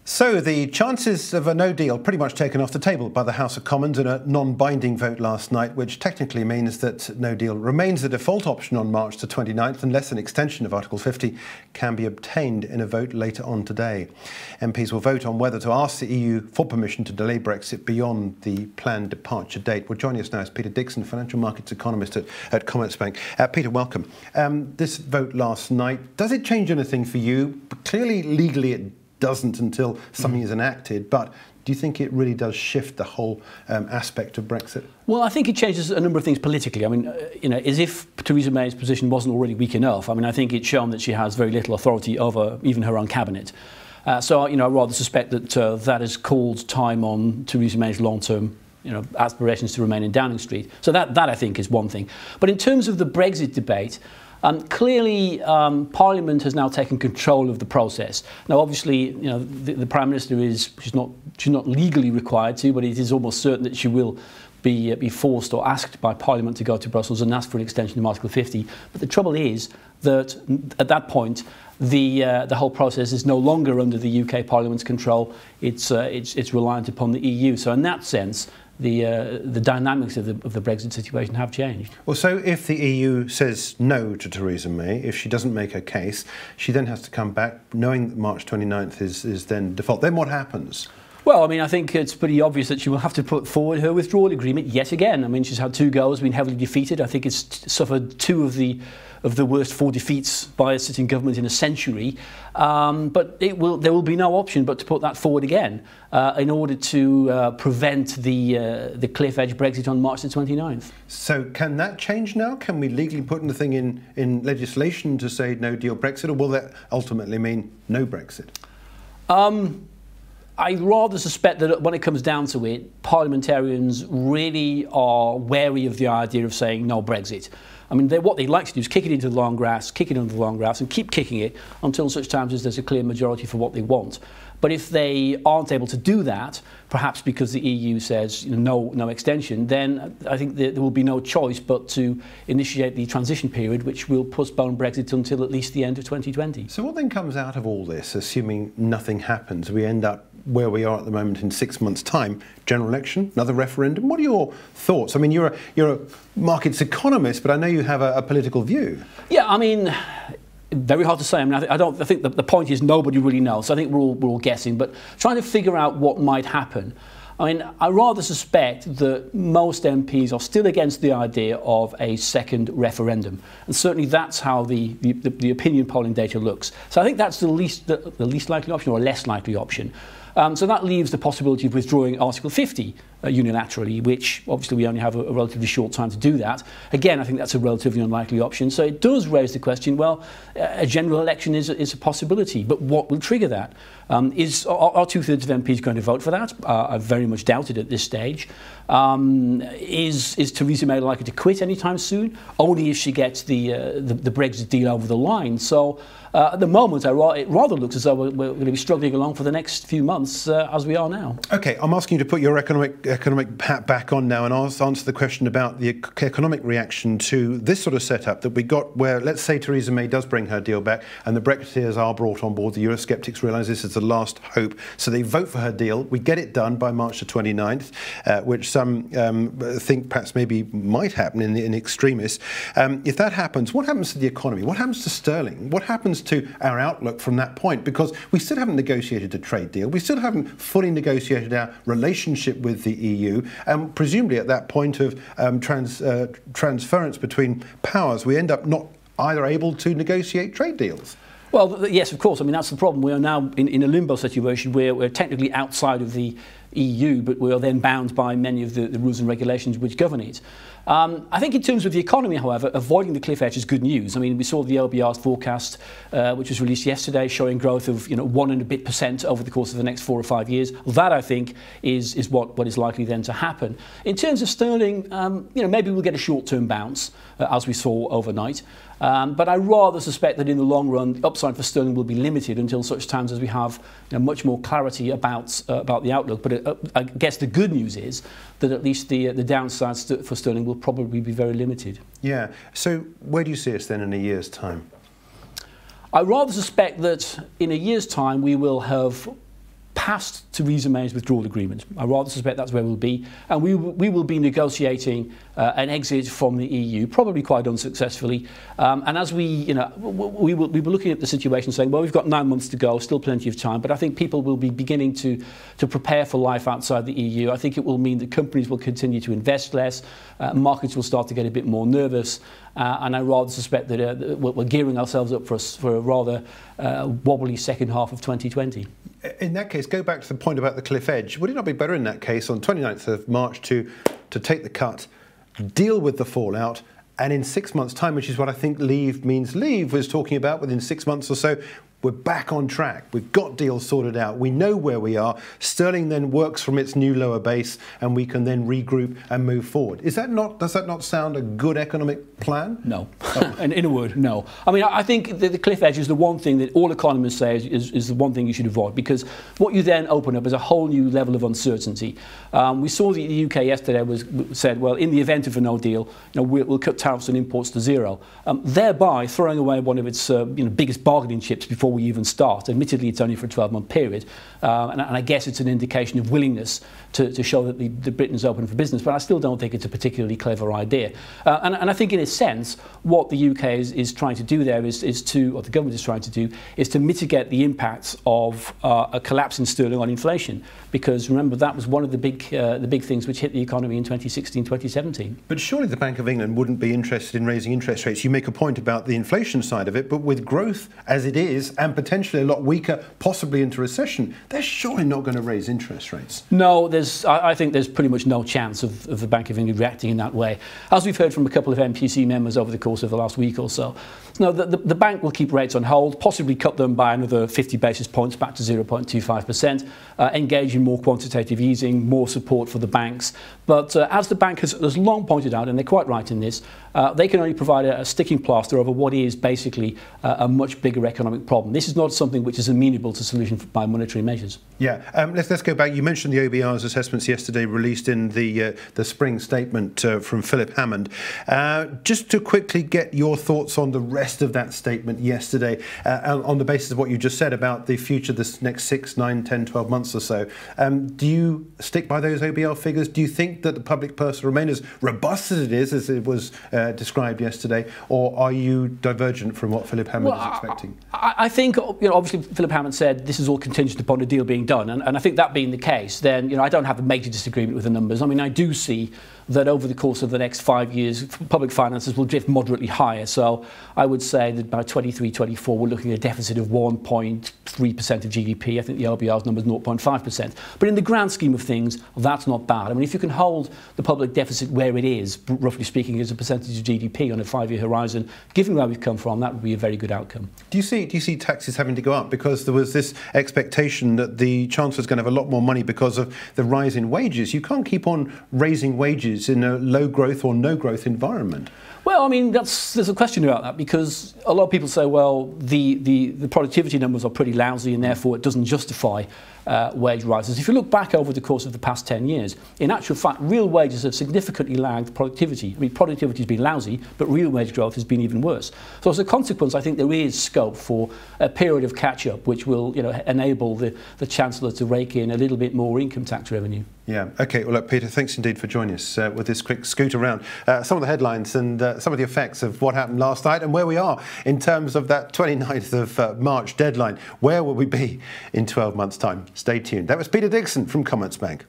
So the chances of a no deal pretty much taken off the table by the House of Commons in a non-binding vote last night, which technically means that no deal remains the default option on March the 29th unless an extension of Article 50 can be obtained in a vote later on today. MPs will vote on whether to ask the EU for permission to delay Brexit beyond the planned departure date. Well, joining us now is Peter Dixon, financial markets economist at Commerzbank. Peter, welcome. This vote last night, does it change anything for you? Clearly, legally, it doesn't until something is enacted, but do you think it really does shift the whole aspect of Brexit? Well, I think it changes a number of things politically. I mean, as if Theresa May's position wasn't already weak enough. I mean, I think it's shown that she has very little authority over even her own cabinet. So, I rather suspect that that has called time on Theresa May's long-term aspirations to remain in Downing Street. So that I think is one thing. But in terms of the Brexit debate, clearly, Parliament has now taken control of the process. Now, obviously, the Prime Minister she's not legally required to, but it is almost certain that she will be forced or asked by Parliament to go to Brussels and ask for an extension of Article 50. But the trouble is that at that point, the whole process is no longer under the UK Parliament's control. It's reliant upon the EU. So in that sense, the dynamics of the Brexit situation have changed. Well, so if the EU says no to Theresa May, if she doesn't make her case, she then has to come back, knowing that March 29th is then default. Then what happens? Well, I mean, I think it's pretty obvious that she will have to put forward her withdrawal agreement yet again. I mean, she's had 2 goes, been heavily defeated. I think it's suffered 2 of the worst 4 defeats by a sitting government in a century. But there will be no option but to put that forward again in order to prevent the cliff edge Brexit on March the 29th. So can that change now? Can we legally put anything in legislation to say no deal Brexit, or will that ultimately mean no Brexit? I rather suspect that when it comes down to it, parliamentarians really are wary of the idea of saying no Brexit. I mean, what they'd like to do is kick it into the long grass, kick it under the long grass, and keep kicking it until such times as there's a clear majority for what they want. But if they aren't able to do that, perhaps because the EU says no extension, then I think there will be no choice but to initiate the transition period, which will postpone Brexit until at least the end of 2020. So what then comes out of all this, assuming nothing happens? We end up where we are at the moment in 6 months' time, general election, another referendum. What are your thoughts? I mean, you're a markets economist, but I know you have a political view. Yeah, I mean, very hard to say. I mean, I think the point is nobody really knows. So I think we're all guessing, but trying to figure out what might happen. I mean, I rather suspect that most MPs are still against the idea of a second referendum, and certainly that's how the opinion polling data looks. So I think that's the least likely option, or a less likely option. So that leaves the possibility of withdrawing Article 50 unilaterally, which obviously we only have a relatively short time to do that. Again, I think that's a relatively unlikely option. So it does raise the question, well, a general election is a possibility, but what will trigger that? Are 2/3 of MPs going to vote for that? I very much doubt it at this stage. Is Theresa May likely to quit anytime soon? Only if she gets the Brexit deal over the line. So at the moment, it rather looks as though we're going to be struggling along for the next few months as we are now. OK, I'm asking you to put your economic hat back on now and answer the question about the economic reaction to this sort of setup that we got where, let's say Theresa May does bring her deal back and the Brexiteers are brought on board. The Eurosceptics realise this is the last hope. So they vote for her deal. We get it done by March the 29th, which some think perhaps maybe might happen in extremis. If that happens, what happens to the economy? What happens to sterling? What happens to our outlook from that point? Because we still haven't negotiated a trade deal. We still haven't fully negotiated our relationship with the EU. And presumably at that point of transference between powers, we end up not either able to negotiate trade deals. Well, yes, of course. I mean, that's the problem. We are now in a limbo situation where we're technically outside of the EU, but we are then bound by many of the rules and regulations which govern it. I think in terms of the economy, however, avoiding the cliff edge is good news. I mean, we saw the LBR's forecast, which was released yesterday, showing growth of 1 and a bit% over the course of the next 4 or 5 years. That, I think, is what is likely then to happen. In terms of sterling, maybe we'll get a short-term bounce, as we saw overnight. But I rather suspect that in the long run, the upside for sterling will be limited until such times as we have much more clarity about the outlook. But I guess the good news is that at least the downsides for sterling will probably be very limited. Yeah. So where do you see us then in a year's time? I rather suspect that in a year's time we will have past Theresa May's withdrawal agreement. I rather suspect that's where we'll be, and we will be negotiating an exit from the EU, probably quite unsuccessfully. And as we will be looking at the situation, saying, well, we've got 9 months to go, still plenty of time. But I think people will be beginning to prepare for life outside the EU. I think it will mean that companies will continue to invest less, markets will start to get a bit more nervous, and I rather suspect that we're gearing ourselves up for a rather wobbly second half of 2020. In that case, go back to the point about the cliff edge. Would it not be better in that case on 29th of March to take the cut, deal with the fallout, and in 6 months' time, which is what I think Leave means Leave was talking about, within 6 months or so, we're back on track. We've got deals sorted out. We know where we are. Sterling then works from its new lower base, and we can then regroup and move forward. Does that not sound a good economic plan? No. Oh. And in a word, no. I mean, I think the cliff edge is the one thing that all economists say is the one thing you should avoid, because what you then open up is a whole new level of uncertainty. We saw the UK yesterday said, well, in the event of a no deal, we'll cut tariffs on imports to zero, thereby throwing away one of its biggest bargaining chips before we even start. Admittedly, it's only for a 12-month period, and I guess it's an indication of willingness to show that the Britain is open for business, but I still don't think it's a particularly clever idea. And I think in a sense, what the UK is trying to do there or the government is trying to do, is to mitigate the impacts of a collapse in sterling on inflation. Because remember, that was one of the big things which hit the economy in 2016, 2017. But surely the Bank of England wouldn't be interested in raising interest rates. You make a point about the inflation side of it, but with growth as it is, and potentially a lot weaker, possibly into recession, they're surely not going to raise interest rates. No, I think there's pretty much no chance of the Bank of England reacting in that way. As we've heard from a couple of MPC members over the course of the last week or so, no, the bank will keep rates on hold, possibly cut them by another 50 basis points back to 0.25%, engage in more quantitative easing, more support for the banks. But as the bank has long pointed out, and they're quite right in this, they can only provide a sticking plaster over what is basically a much bigger economic problem. This is not something which is amenable to solution by monetary measures. Yeah, let's go back. You mentioned the OBR's assessments yesterday, released in the spring statement from Philip Hammond. Just to quickly get your thoughts on the rest of that statement yesterday, on the basis of what you just said about the future, this next 6, 9, 10, 12 months or so. Do you stick by those OBR figures? Do you think that the public purse will remain as robust as it is, as it was described yesterday, or are you divergent from what Philip Hammond is expecting? I think, obviously Philip Hammond said this is all contingent upon a deal being done, and I think that being the case, then I don't have a major disagreement with the numbers. I mean, I do see that over the course of the next 5 years, public finances will drift moderately higher. So I would say that by 23-24, we're looking at a deficit of 1.3% of GDP. I think the LBR's number is 0.5%. But in the grand scheme of things, that's not bad. I mean, if you can hold the public deficit where it is, roughly speaking, as a percentage of GDP on a 5-year horizon, given where we've come from, that would be a very good outcome. Do you see taxes having to go up? Because there was this expectation that the Chancellor's going to have a lot more money because of the rise in wages. You can't keep on raising wages in a low growth or no growth environment. Well, I mean, there's a question about that, because a lot of people say, well, the productivity numbers are pretty lousy and therefore it doesn't justify wage rises. If you look back over the course of the past 10 years, in actual fact, real wages have significantly lagged productivity. I mean, productivity has been lousy, but real wage growth has been even worse. So as a consequence, I think there is scope for a period of catch-up which will enable the Chancellor to rake in a little bit more income tax revenue. Yeah, OK. Well, look, Peter, thanks indeed for joining us with this quick scoot around some of the headlines and some of the effects of what happened last night and where we are in terms of that 29th of March deadline. Where will we be in 12 months' time? Stay tuned. That was Peter Dixon from Commerzbank.